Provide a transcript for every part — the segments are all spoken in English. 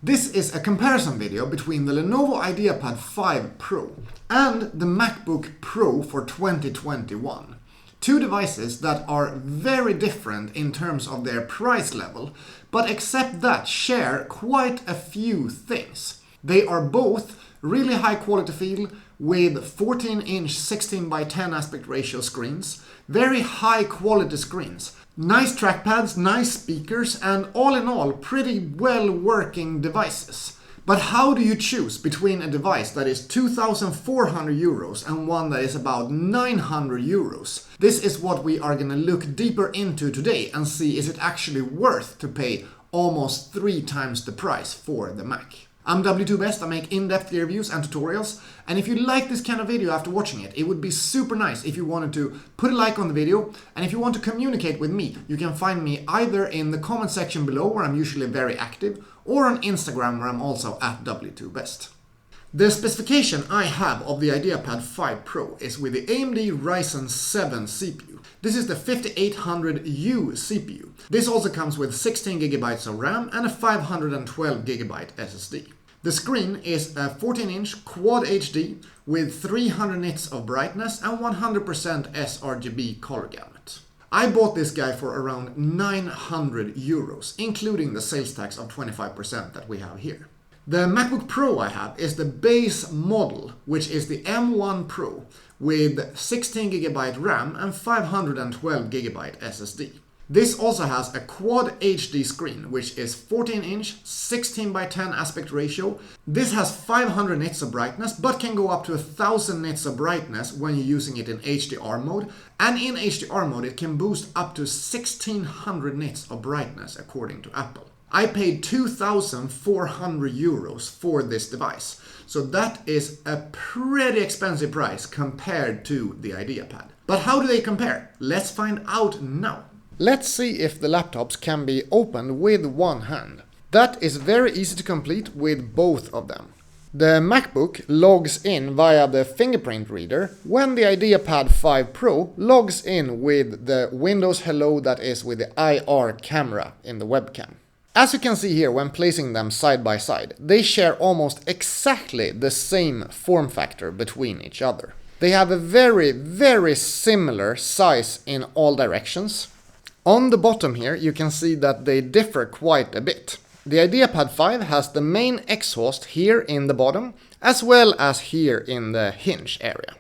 This is a comparison video between the Lenovo Ideapad 5 Pro and the Macbook Pro for 2021. Two devices that are very different in terms of their price level, but except that share quite a few things. They are both really high quality feel with 14-inch 16:10 aspect ratio screens, very high quality screens, nice trackpads, nice speakers, and all in all pretty well working devices. But how do you choose between a device that is 2,400 euros and one that is about 900 euros? This is what we are going to look deeper into today and see is it actually worth to pay almost 3 times the price for the Mac. I'm W2Best, I make in-depth gear reviews and tutorials, and if you like this kind of video after watching it, it would be super nice if you wanted to put a like on the video, and if you want to communicate with me, you can find me either in the comment section below, where I'm usually very active, or on Instagram, where I'm also at W2Best. The specification I have of the Ideapad 5 Pro is with the AMD Ryzen 7 CPU. This is the 5800U CPU. This also comes with 16GB of RAM and a 512GB SSD. The screen is a 14-inch Quad HD with 300 nits of brightness and 100% sRGB color gamut. I bought this guy for around 900 euros, including the sales tax of 25% that we have here. The MacBook Pro I have is the base model, which is the M1 Pro with 16GB RAM and 512GB SSD. This also has a Quad HD screen, which is 14-inch 16:10 aspect ratio. This has 500 nits of brightness, but can go up to 1000 nits of brightness when you're using it in HDR mode. And in HDR mode, it can boost up to 1600 nits of brightness, according to Apple. I paid 2,400 euros for this device, so that is a pretty expensive price compared to the Ideapad. But how do they compare? Let's find out now. Let's see if the laptops can be opened with one hand. That is very easy to complete with both of them. The MacBook logs in via the fingerprint reader, when the Ideapad 5 Pro logs in with the Windows Hello that is with the IR camera in the webcam. As you can see here, when placing them side by side, they share almost exactly the same form factor between each other. They have a very similar size in all directions. On the bottom here, you can see that they differ quite a bit. The Ideapad 5 has the main exhaust here in the bottom, as well as here in the hinge area.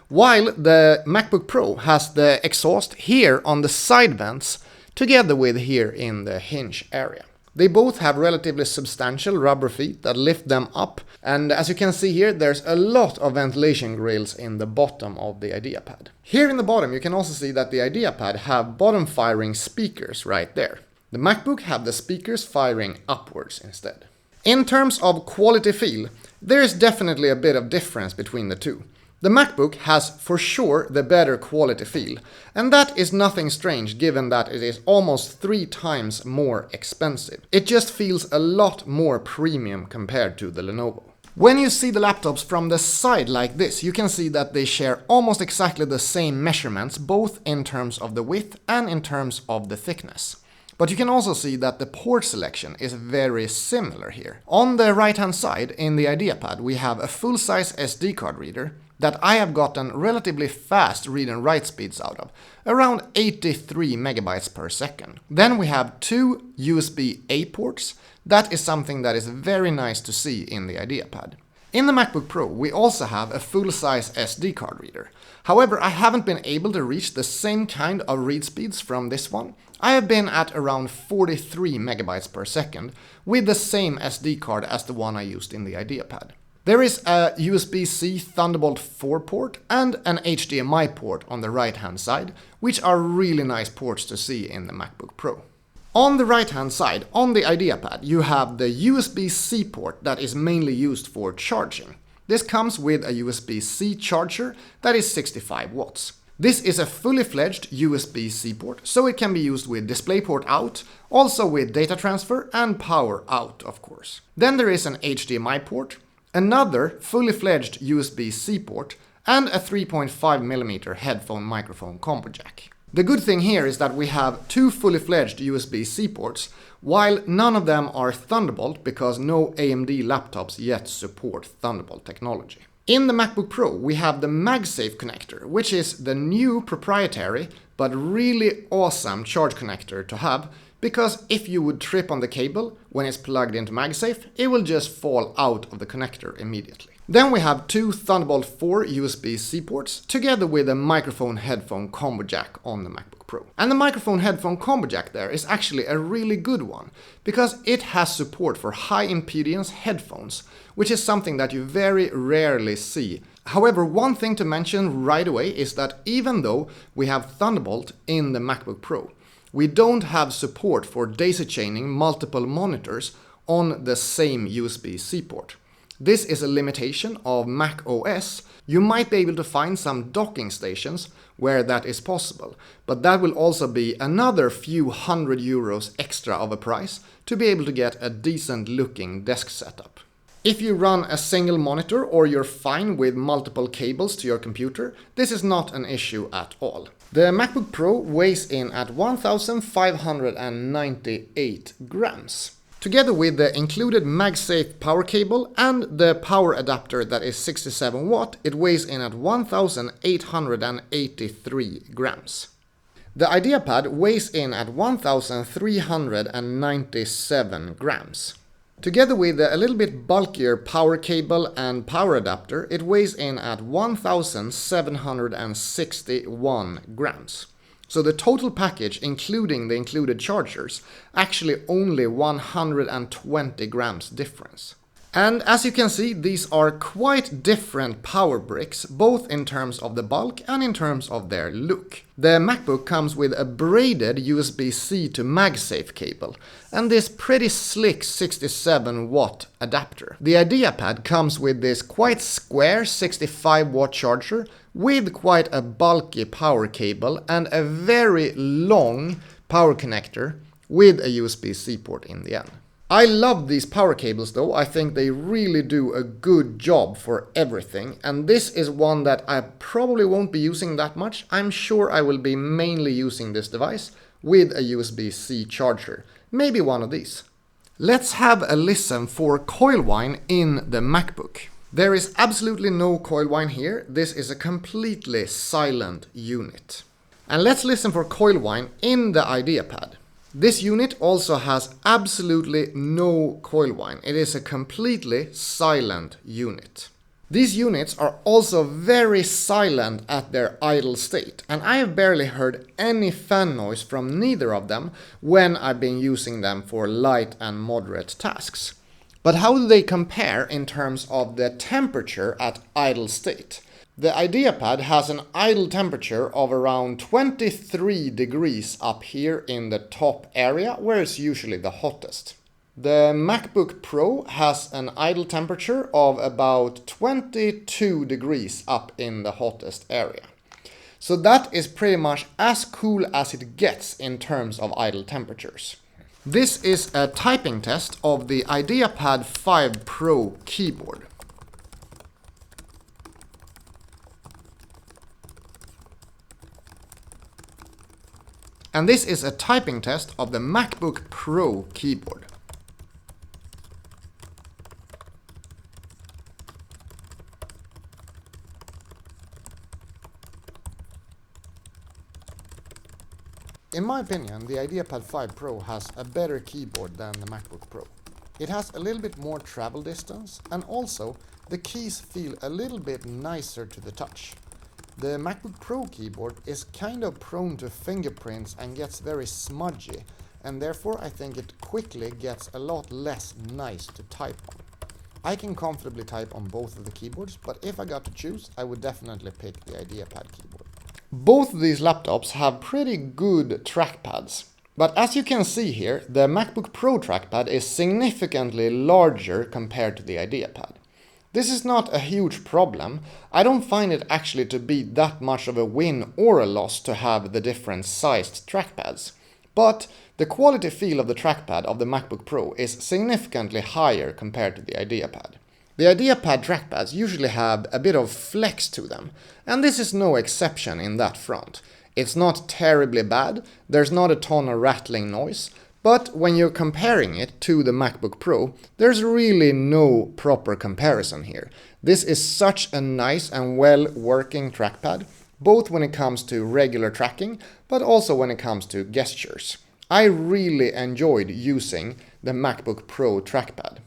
While the MacBook Pro has the exhaust here on the side vents, together with here in the hinge area. They both have relatively substantial rubber feet that lift them up, and as you can see here, there's a lot of ventilation grills in the bottom of the Ideapad. Here in the bottom, you can also see that the Ideapad have bottom firing speakers right there. The MacBook have the speakers firing upwards instead. In terms of quality feel, there is definitely a bit of difference between the two. The MacBook has for sure the better quality feel, and that is nothing strange given that it is almost 3 times more expensive. It just feels a lot more premium compared to the Lenovo. When you see the laptops from the side like this, you can see that they share almost exactly the same measurements, both in terms of the width and in terms of the thickness. But you can also see that the port selection is very similar here. On the right hand side in the Ideapad, we have a full-size SD card reader that I have gotten relatively fast read and write speeds out of, around 83 megabytes per second. Then we have 2 USB-A ports. That is something that is very nice to see in the Ideapad. In the MacBook Pro, we also have a full-size SD card reader. However, I haven't been able to reach the same kind of read speeds from this one. I have been at around 43 megabytes per second with the same SD card as the one I used in the Ideapad. There is a USB-C Thunderbolt 4 port and an HDMI port on the right-hand side, which are really nice ports to see in the MacBook Pro. On the right-hand side, on the Ideapad, you have the USB-C port that is mainly used for charging. This comes with a USB-C charger that is 65 watts. This is a fully fledged USB-C port, so it can be used with DisplayPort out, also with data transfer and power out, of course. Then there is an HDMI port, another fully fledged USB-C port, and a 3.5mm headphone microphone combo jack. The good thing here is that we have 2 fully fledged USB-C ports, while none of them are Thunderbolt because no AMD laptops yet support Thunderbolt technology. In the MacBook Pro, we have the MagSafe connector, which is the new proprietary but really awesome charge connector to have, because if you would trip on the cable when it's plugged into MagSafe, it will just fall out of the connector immediately. Then we have two Thunderbolt 4 USB-C ports, together with a microphone-headphone combo jack on the MacBook Pro. And the microphone-headphone combo jack there is actually a really good one, because it has support for high-impedance headphones, which is something that you very rarely see. However, one thing to mention right away is that even though we have Thunderbolt in the MacBook Pro, we don't have support for daisy chaining multiple monitors on the same USB-C port. This is a limitation of Mac OS. You might be able to find some docking stations where that is possible, but that will also be another few €100 extra of a price to be able to get a decent looking desk setup. If you run a single monitor or you're fine with multiple cables to your computer, this is not an issue at all. The MacBook Pro weighs in at 1,598 grams. Together with the included MagSafe power cable and the power adapter that is 67 watt, it weighs in at 1,883 grams. The Ideapad weighs in at 1,397 grams. Together with a little bit bulkier power cable and power adapter, it weighs in at 1,761 grams. So the total package, including the included chargers, actually only 120 grams difference. And as you can see, these are quite different power bricks, both in terms of the bulk and in terms of their look. The MacBook comes with a braided USB-C to MagSafe cable and this pretty slick 67 watt adapter. The Ideapad comes with this quite square 65 watt charger with quite a bulky power cable and a very long power connector with a USB-C port in the end. I love these power cables though. I think they really do a good job for everything, and this is one that I probably won't be using that much. I'm sure I will be mainly using this device with a USB-C charger, maybe one of these. Let's have a listen for coil whine in the MacBook. There is absolutely no coil whine here. This is a completely silent unit. And let's listen for coil whine in the Ideapad. This unit also has absolutely no coil whine. It is a completely silent unit. These units are also very silent at their idle state, and I have barely heard any fan noise from neither of them when I've been using them for light and moderate tasks. But how do they compare in terms of the temperature at idle state? The Ideapad has an idle temperature of around 23 degrees up here in the top area, where it's usually the hottest. The MacBook Pro has an idle temperature of about 22 degrees up in the hottest area. So that is pretty much as cool as it gets in terms of idle temperatures. This is a typing test of the Ideapad 5 Pro keyboard. And this is a typing test of the MacBook Pro keyboard. In my opinion, the Ideapad 5 Pro has a better keyboard than the MacBook Pro. It has a little bit more travel distance, and also the keys feel a little bit nicer to the touch. The MacBook Pro keyboard is kind of prone to fingerprints and gets very smudgy, and therefore I think it quickly gets a lot less nice to type on. I can comfortably type on both of the keyboards, but if I got to choose, I would definitely pick the Ideapad keyboard. Both of these laptops have pretty good trackpads, but as you can see here, the MacBook Pro trackpad is significantly larger compared to the Ideapad. This is not a huge problem. I don't find it actually to be that much of a win or a loss to have the different sized trackpads. But the quality feel of the trackpad of the MacBook Pro is significantly higher compared to the Ideapad. The Ideapad trackpads usually have a bit of flex to them, and this is no exception in that front. It's not terribly bad, there's not a ton of rattling noise, But when you're comparing it to the MacBook Pro, there's really no proper comparison here. This is such a nice and well-working trackpad, both when it comes to regular tracking, but also when it comes to gestures. I really enjoyed using the MacBook Pro trackpad.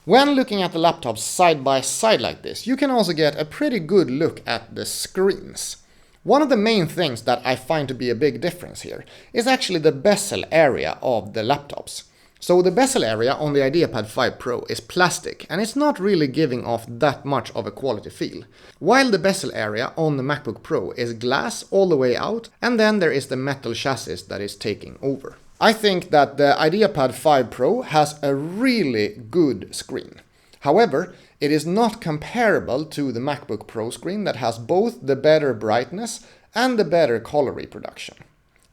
When looking at the laptops side by side like this, you can also get a pretty good look at the screens. One of the main things that I find to be a big difference here is actually the bezel area of the laptops. So the bezel area on the Ideapad 5 Pro is plastic and it's not really giving off that much of a quality feel. While the bezel area on the MacBook Pro is glass all the way out, and then there is the metal chassis that is taking over. I think that the Ideapad 5 Pro has a really good screen. However, it is not comparable to the MacBook Pro screen that has both the better brightness and the better color reproduction.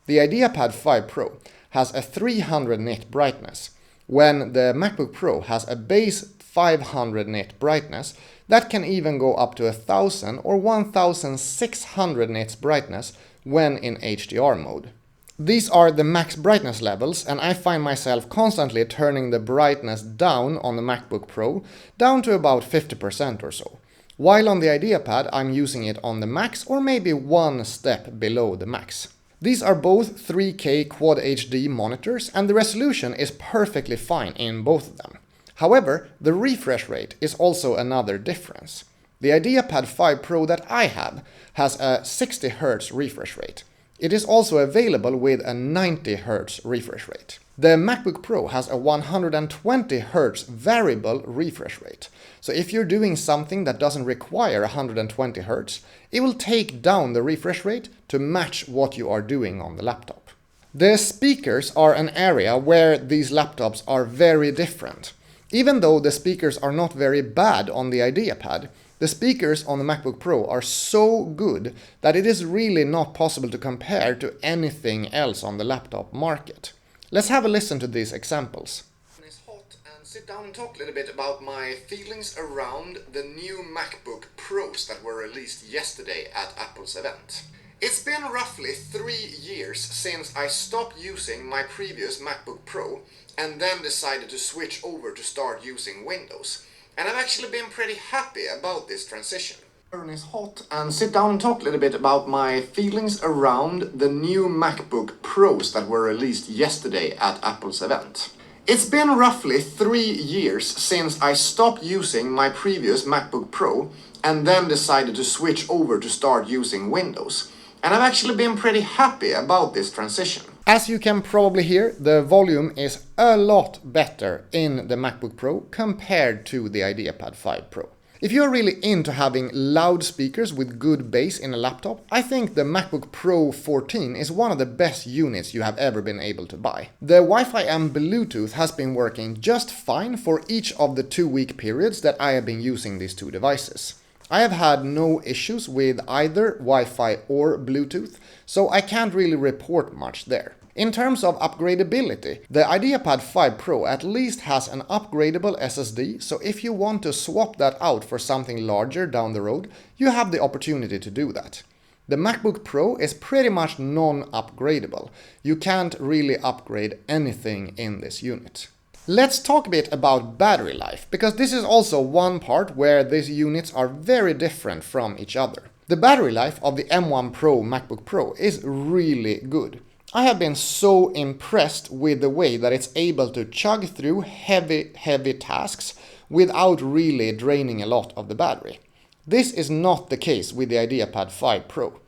The Ideapad 5 Pro has a 300 nit brightness, when the MacBook Pro has a base 500 nit brightness that can even go up to 1000 or 1600 nits brightness when in HDR mode. These are the max brightness levels, and I find myself constantly turning the brightness down on the MacBook Pro down to about 50% or so. While on the Ideapad I'm using it on the max or maybe one step below the max. These are both 3K Quad HD monitors and the resolution is perfectly fine in both of them. However, the refresh rate is also another difference. The Ideapad 5 Pro that I have has a 60 Hz refresh rate. It is also available with a 90 Hz refresh rate. The MacBook Pro has a 120 Hz variable refresh rate. So if you're doing something that doesn't require 120 Hz, it will take down the refresh rate to match what you are doing on the laptop. The speakers are an area where these laptops are very different. Even though the speakers are not very bad on the Ideapad, the speakers on the MacBook Pro are so good that it is really not possible to compare to anything else on the laptop market. Let's have a listen to these examples. It's hot and sit down and talk a little bit about my feelings around the new MacBook Pros that were released yesterday at Apple's event. It's been roughly 3 years since I stopped using my previous MacBook Pro and then decided to switch over to start using Windows. And I've actually been pretty happy about this transition. It's hot and sit down and talk a little bit about my feelings around the new MacBook Pros that were released yesterday at Apple's event. It's been roughly 3 years since I stopped using my previous MacBook Pro and then decided to switch over to start using Windows. And I've actually been pretty happy about this transition. As you can probably hear, the volume is a lot better in the MacBook Pro compared to the Ideapad 5 Pro. If you're really into having loud speakers with good bass in a laptop, I think the MacBook Pro 14 is one of the best units you have ever been able to buy. The Wi-Fi and Bluetooth has been working just fine for each of the 2-week periods that I have been using these two devices. I have had no issues with either Wi-Fi or Bluetooth, so I can't really report much there. In terms of upgradability, the Ideapad 5 Pro at least has an upgradable SSD, so if you want to swap that out for something larger down the road, you have the opportunity to do that. The MacBook Pro is pretty much non-upgradable. You can't really upgrade anything in this unit. Let's talk a bit about battery life, because this is also one part where these units are very different from each other. The battery life of the M1 Pro MacBook Pro is really good. I have been so impressed with the way that it's able to chug through heavy tasks without really draining a lot of the battery. This is not the case with the Ideapad 5 Pro.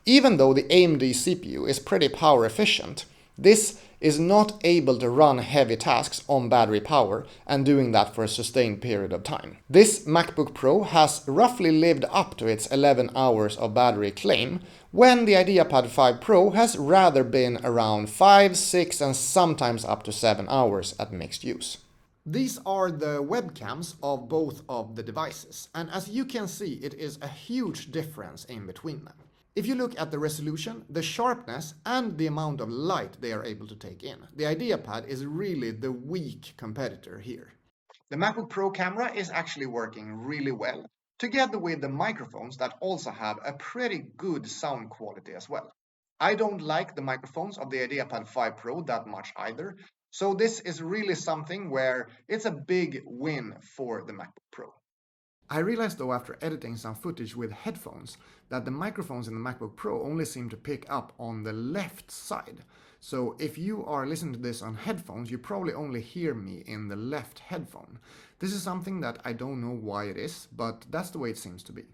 Even though the AMD CPU is pretty power efficient, this is not able to run heavy tasks on battery power and doing that for a sustained period of time. This MacBook Pro has roughly lived up to its 11 hours of battery claim, when the Ideapad 5 Pro has rather been around 5, 6 and sometimes up to 7 hours at mixed use. These are the webcams of both of the devices, and as you can see, it is a huge difference in between them. If you look at the resolution, the sharpness and the amount of light they are able to take in, the Ideapad is really the weak competitor here. The MacBook Pro camera is actually working really well, together with the microphones that also have a pretty good sound quality as well. I don't like the microphones of the Ideapad 5 Pro that much either, So this is really something where it's a big win for the MacBook Pro. I realized though after editing some footage with headphones that the microphones in the MacBook Pro only seem to pick up on the left side. So if you are listening to this on headphones, you probably only hear me in the left headphone. This is something that I don't know why it is, but that's the way it seems to be.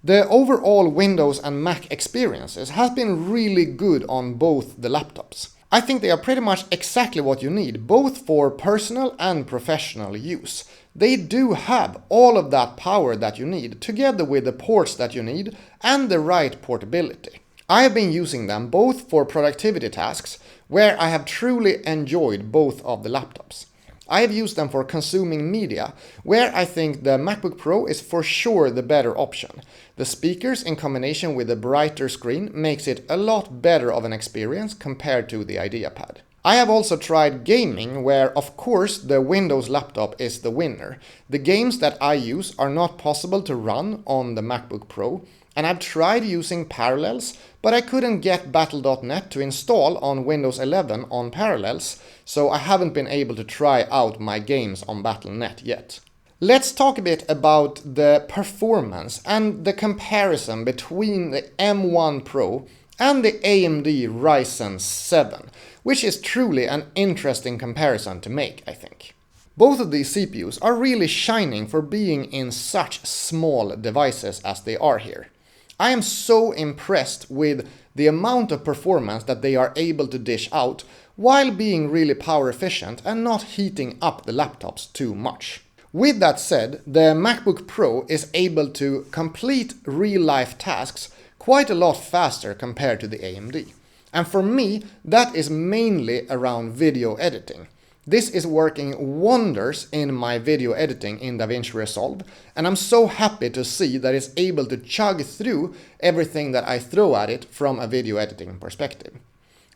The overall Windows and Mac experiences has been really good on both the laptops. I think they are pretty much exactly what you need, both for personal and professional use. They do have all of that power that you need, together with the ports that you need and the right portability. I have been using them both for productivity tasks, where I have truly enjoyed both of the laptops. I have used them for consuming media, where I think the MacBook Pro is for sure the better option. The speakers in combination with a brighter screen makes it a lot better of an experience compared to the Ideapad. I have also tried gaming, where of course the Windows laptop is the winner. The games that I use are not possible to run on the MacBook Pro, and I've tried using Parallels, but I couldn't get Battle.net to install on Windows 11 on Parallels, so I haven't been able to try out my games on Battle.net yet. Let's talk a bit about the performance and the comparison between the M1 Pro and the AMD Ryzen 7, which is truly an interesting comparison to make, I think. Both of these CPUs are really shining for being in such small devices as they are here. I am so impressed with the amount of performance that they are able to dish out while being really power efficient and not heating up the laptops too much. With that said, the MacBook Pro is able to complete real-life tasks quite a lot faster compared to the AMD. And for me, that is mainly around video editing. This is working wonders in my video editing in DaVinci Resolve, and I'm so happy to see that it's able to chug through everything that I throw at it from a video editing perspective.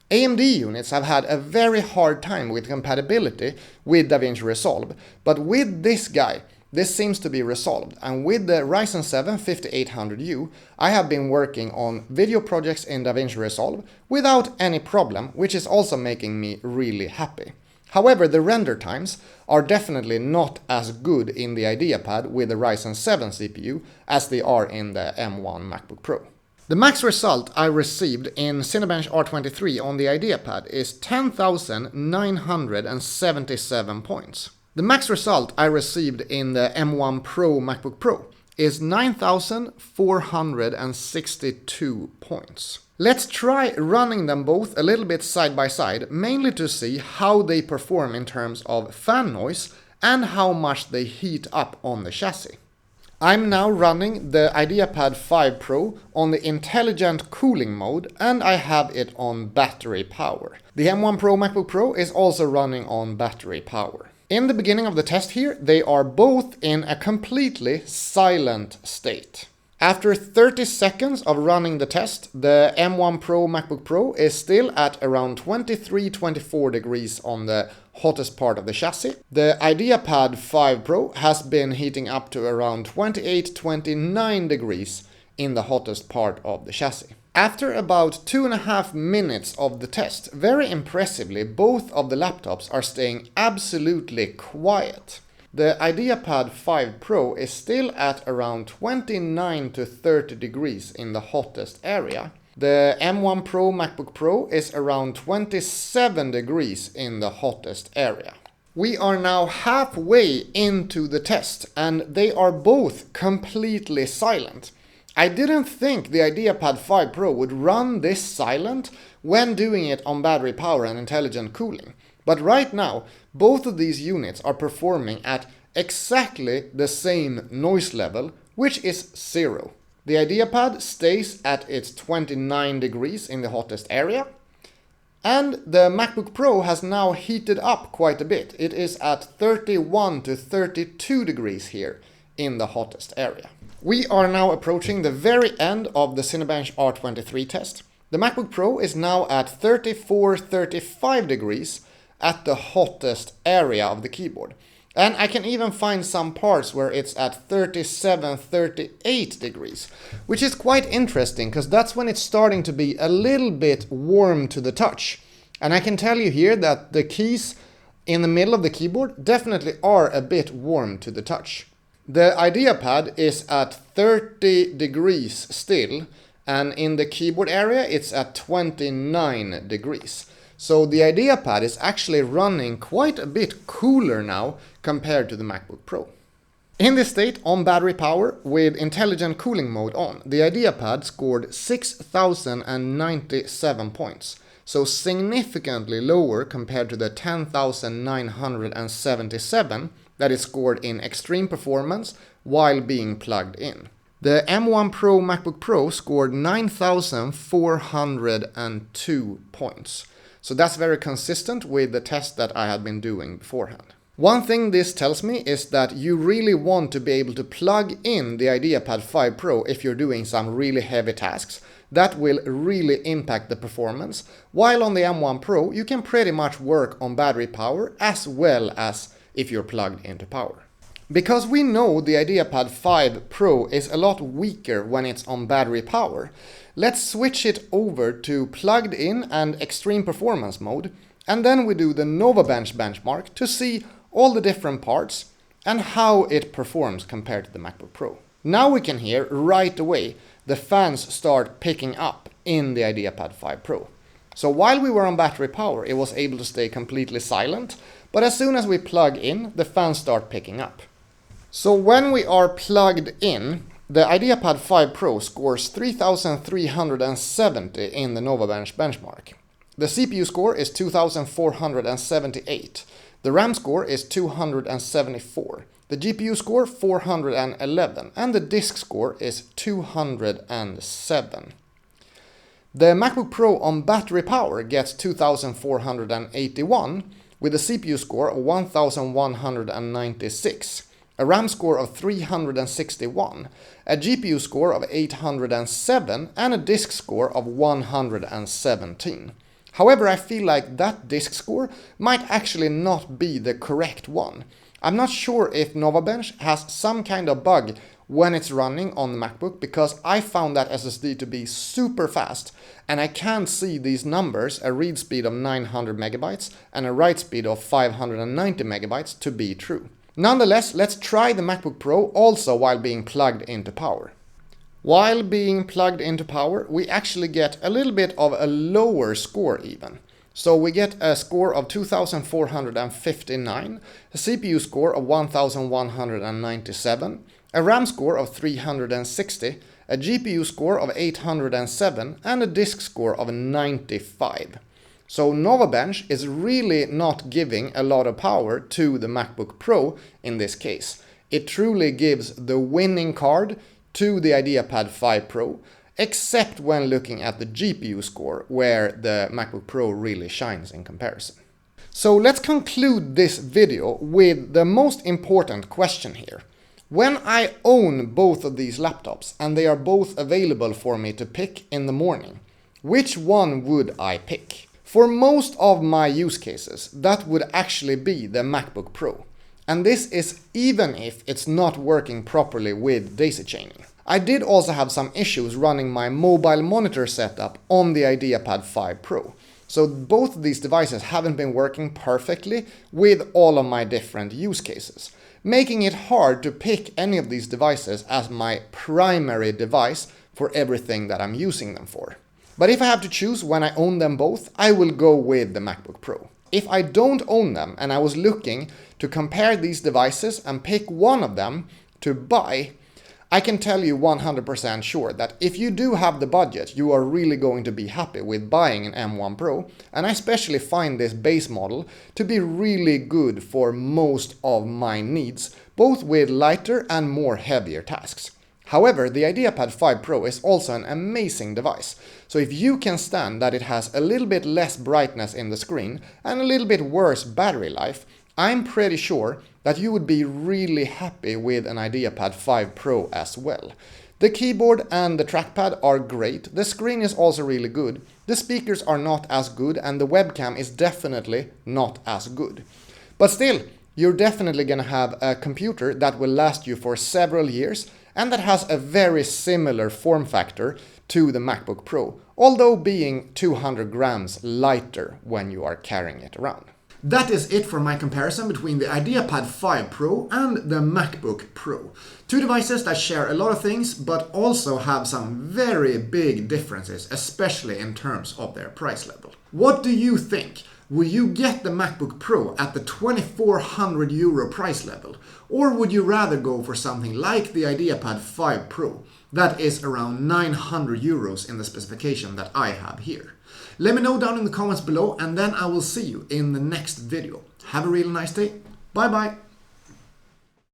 AMD units have had a very hard time with compatibility with DaVinci Resolve, but with this guy, this seems to be resolved, and with the Ryzen 7 5800U, I have been working on video projects in DaVinci Resolve without any problem, which is also making me really happy. However, the render times are definitely not as good in the Ideapad with the Ryzen 7 CPU as they are in the M1 MacBook Pro. The max result I received in Cinebench R23 on the Ideapad is 10,977 points. The max result I received in the M1 Pro MacBook Pro is 9,462 points. Let's try running them both a little bit side by side, mainly to see how they perform in terms of fan noise and how much they heat up on the chassis. I'm now running the Ideapad 5 Pro on the intelligent cooling mode, and I have it on battery power. The M1 Pro MacBook Pro is also running on battery power. In the beginning of the test here, they are both in a completely silent state. After 30 seconds of running the test, the M1 Pro MacBook Pro is still at around 23-24 degrees on the hottest part of the chassis. The Ideapad 5 Pro has been heating up to around 28-29 degrees in the hottest part of the chassis. After about 2.5 minutes of the test, very impressively, both of the laptops are staying absolutely quiet. The Ideapad 5 Pro is still at around 29 to 30 degrees in the hottest area. The M1 Pro MacBook Pro is around 27 degrees in the hottest area. We are now halfway into the test, and they are both completely silent. I didn't think the Ideapad 5 Pro would run this silent when doing it on battery power and intelligent cooling. But right now, both of these units are performing at exactly the same noise level, which is 0. The Ideapad stays at its 29 degrees in the hottest area, and the MacBook Pro has now heated up quite a bit. It is at 31 to 32 degrees here in the hottest area. We are now approaching the very end of the Cinebench R23 test. The MacBook Pro is now at 34-35 degrees at the hottest area of the keyboard. And I can even find some parts where it's at 37-38 degrees, which is quite interesting because that's when it's starting to be a little bit warm to the touch. And I can tell you here that the keys in the middle of the keyboard definitely are a bit warm to the touch. The Ideapad is at 30 degrees still, and in the keyboard area it's at 29 degrees. So the Ideapad is actually running quite a bit cooler now compared to the MacBook Pro. In this state, on battery power, with intelligent cooling mode on, the Ideapad scored 6,097 points, so significantly lower compared to the 10,977 that is scored in extreme performance while being plugged in. The M1 Pro MacBook Pro scored 9,402 points, so that's very consistent with the test that I had been doing beforehand. One thing this tells me is that you really want to be able to plug in the Ideapad 5 Pro if you're doing some really heavy tasks. That will really impact the performance, while on the M1 Pro you can pretty much work on battery power as well as if you're plugged into power. Because we know the Ideapad 5 Pro is a lot weaker when it's on battery power, let's switch it over to plugged in and extreme performance mode, and then we do the Novabench benchmark to see all the different parts and how it performs compared to the MacBook Pro. Now we can hear right away the fans start picking up in the Ideapad 5 Pro. So while we were on battery power, it was able to stay completely silent, but as soon as we plug in, the fans start picking up. So when we are plugged in, the Ideapad 5 Pro scores 3,370 in the Novabench benchmark. The CPU score is 2,478. The RAM score is 274, the GPU score 411, and the disk score is 207. The MacBook Pro on battery power gets 2,481, with a CPU score of 1,196, a RAM score of 361, a GPU score of 807, and a disk score of 117. However, I feel like that disk score might actually not be the correct one. I'm not sure if Novabench has some kind of bug when it's running on the MacBook, because I found that SSD to be super fast, and I can't see these numbers, a read speed of 900 megabytes and a write speed of 590 megabytes, to be true. Nonetheless, let's try the MacBook Pro also while being plugged into power. While being plugged into power, we actually get a little bit of a lower score even. So we get a score of 2,459, a CPU score of 1,197, a RAM score of 360, a GPU score of 807, and a disk score of 95. So Novabench is really not giving a lot of power to the MacBook Pro in this case. It truly gives the winning card to the Ideapad 5 Pro, except when looking at the GPU score, where the MacBook Pro really shines in comparison. So let's conclude this video with the most important question here. When I own both of these laptops and they are both available for me to pick in the morning, which one would I pick? For most of my use cases, that would actually be the MacBook Pro. And this is even if it's not working properly with daisy chaining. I did also have some issues running my mobile monitor setup on the Ideapad 5 Pro. So both of these devices haven't been working perfectly with all of my different use cases, making it hard to pick any of these devices as my primary device for everything that I'm using them for. But if I have to choose when I own them both, I will go with the MacBook Pro. If I don't own them and I was looking to compare these devices and pick one of them to buy, I can tell you 100% sure that if you do have the budget, you are really going to be happy with buying an M1 Pro, and I especially find this base model to be really good for most of my needs, both with lighter and more heavier tasks. However, the Ideapad 5 Pro is also an amazing device, so if you can stand that it has a little bit less brightness in the screen and a little bit worse battery life, I'm pretty sure that you would be really happy with an Ideapad 5 Pro as well. The keyboard and the trackpad are great, the screen is also really good, the speakers are not as good, and the webcam is definitely not as good. But still, you're definitely gonna have a computer that will last you for several years and that has a very similar form factor to the MacBook Pro, although being 200 grams lighter when you are carrying it around. That is it for my comparison between the Ideapad 5 Pro and the MacBook Pro. Two devices that share a lot of things but also have some very big differences, especially in terms of their price level. What do you think? Will you get the MacBook Pro at the €2,400 price level? Or would you rather go for something like the Ideapad 5 Pro that is around €900 in the specification that I have here? Let me know down in the comments below, and then I will see you in the next video. Have a really nice day. Bye bye.